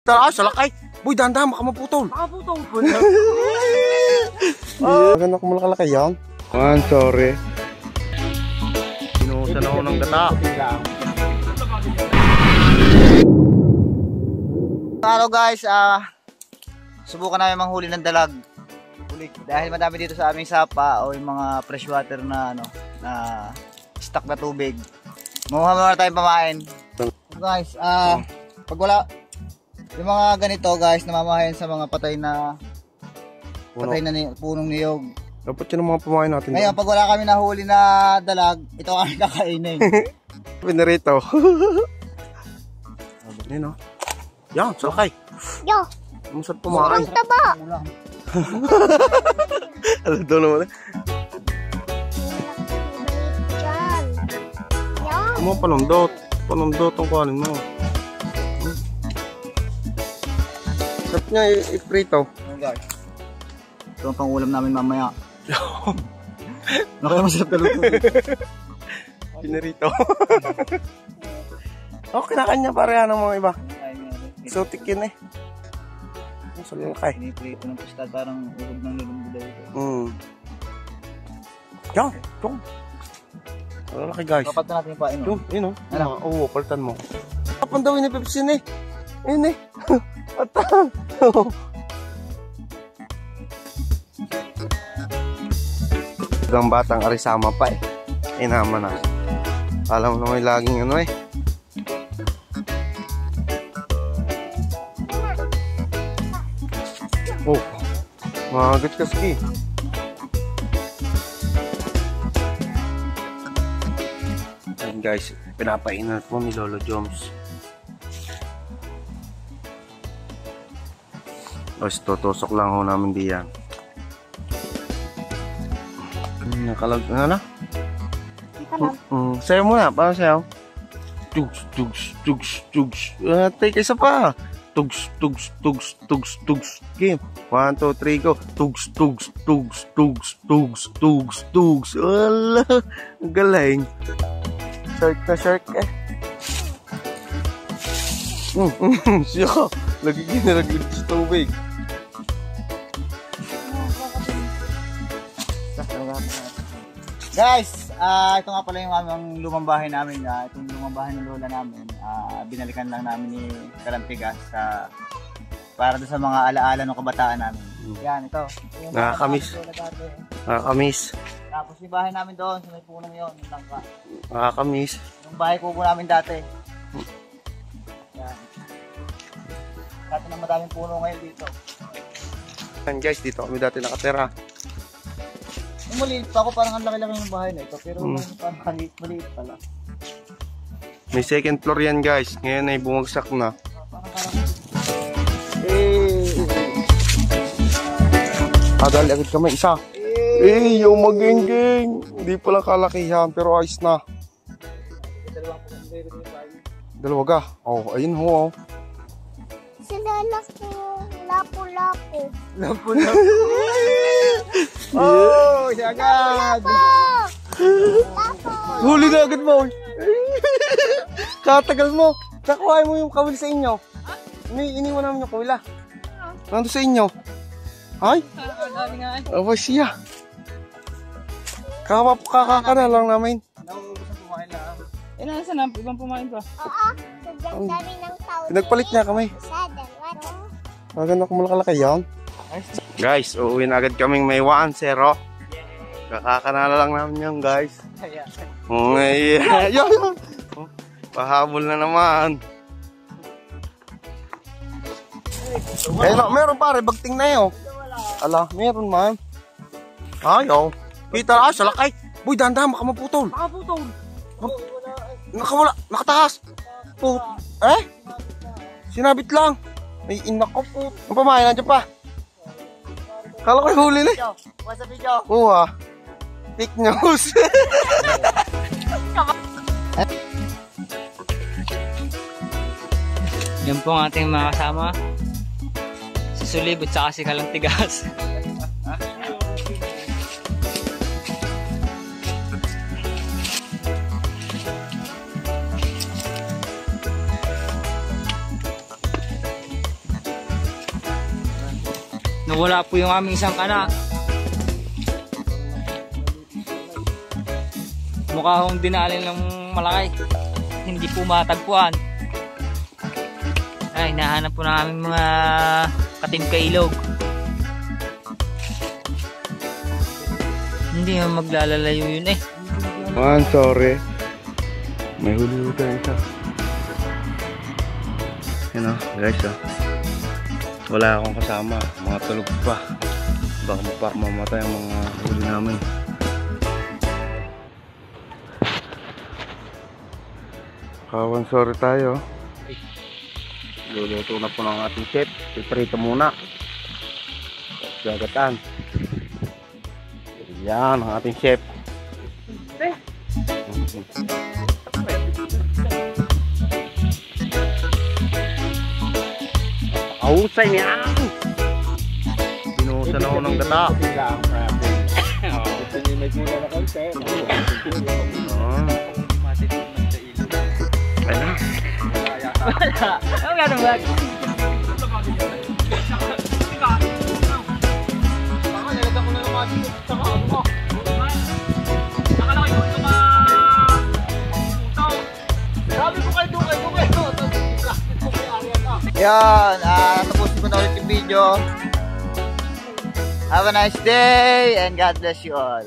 Tara, salakay. Boy, dahan-dahan, baka maputol. Baka putol po. Maganda ko malakalakay yan. Sorry. Sinuusan ako ng gata. Hello guys, subukan namin manghuli ng dalag. Dahil madami dito sa aming sapa o yung mga freshwater na na stock na tubig. Mamuha muna tayong pamain. Guys, pag wala yung mga ganito guys, namamahayan sa mga patay na punong niyog. Dapat yun ang mga pamain natin. Ngayon, pag wala kami nahuli na dalag, ito kami kakainin. Pinarito. Yan o. Yan, salakay. Yo! Masarap pumain. Ang taba! Alam daw naman eh. Diyan. Yan. Ano panundot? Panundot ang kuhanin mo. Sarap niya i-prito. Oh guys. Ito ang pang-ulam namin mamaya. Masarap na luto. Pinarito. Kinakanya pareha ng mga iba. Exotic yun eh. Ang salakay. Piniprito ng pustad, parang ulog ng lulumbo daw ito. Yan, yung. Salakay guys. Kapat na natin yung pain. Yung, yun o. Ano? Oo, palitan mo. Kapan daw yun yung pepsin eh. Yun eh. Ata. Ang batang arisama pa eh. Naman na. Alam mo naman laging ano eh. Oh, magat ka ski. Ayan guys, pinapainan po ni Lolo Joms. Tapos tutusok lang ho namin diyan. Nakalag na. Sayo muna, paano sayo? Tugs, tugs, tugs, tugs. Take isa pa. Tugs, tugs, tugs, tugs, tugs. Game. 1, 2, 3, go. Tugs, tugs, tugs, tugs, tugs, tugs, tugs. Wala. Ang galing. Shark na shark eh. Siya. Lagi ginaraglig sa tubig. Guys, ito nga pala yung aming lumang bahay namin. Itong lumang bahay ng lola namin. Binalikan lang namin ni Kalantigas para sa mga alaala ng kabataan namin. Yan, ito. Nakakamiss. Nakakamiss. Tapos yung bahay namin doon, sa may punong yun, yung langka. Nakakamiss. Yung bahay kubo namin dati. Yan. Dati na madaming puno ngayon dito. Yan guys, dito kami dati nakatira. Yung maliit pa ako, parang ang laki-laki ng bahay na ito. Pero parang maliit pala. May second floor yan guys. Ngayon ay bumagsak na. Adal agad kami isa. Yung maging-ging. Hindi pala kalakihan pero ayos na. Dalawa ka. Oh, ayun ho. Sila lapu-lapu. Lapu-lapu. Oh, siya agad. Huli na agad mo. Katagal mo. Nakuha mo yung kawil sa inyo. Iniwan namin yung kawila. Nandun sa inyo. Ay? Aba siya. Kakaka na lang namin. Nauubos ang pumain lang. Nasa na? Ibang pumain pa. Oo. Sobrang dami ng tao. Pinagpalit niya kami. Maganda ko malakalakay yan. Guys, uuwi na agad kaming may 1-0. Kakakanala lang namin yan guys. Yan. Pahabol na naman. Meron pare, bagting na yun. Ala, meron man. Ayaw. Kita, salakay. Boy, dahan-dahan, baka maputol. Baka putol. Nakawala, nakatakas. Sinabit lang. Ay, inako po. Ang pamahay, nandiyan pa. Kala ko yung huli na. What's up video? Oo fake news. Yan po ang ating mga kasama. Si Sulib at saka si Kalantigas. Nawala po yung aming isang kana. Mukha hong dinalin ng malaki. Hindi po matagpuan. Ay, nahanap po ng aming mga katimka ilog. Hindi mo maglalalayo yun eh. Man, sorry. May huli tayo isa. Yan o, guys o. Wala akong kasama. Mga tulog pa. Baka mamatay ang mga huli namin. Kawan, sorry tayo. Luluto na po ng ating chef. Piprito muna. Gagatan. Yan ang ating chef. Ahusay niya. Pinusan ako ng gata. Ayun. Wala. Ano nga naman? Yan, tapusin ko na ulit yung video. Have a nice day and God bless you all.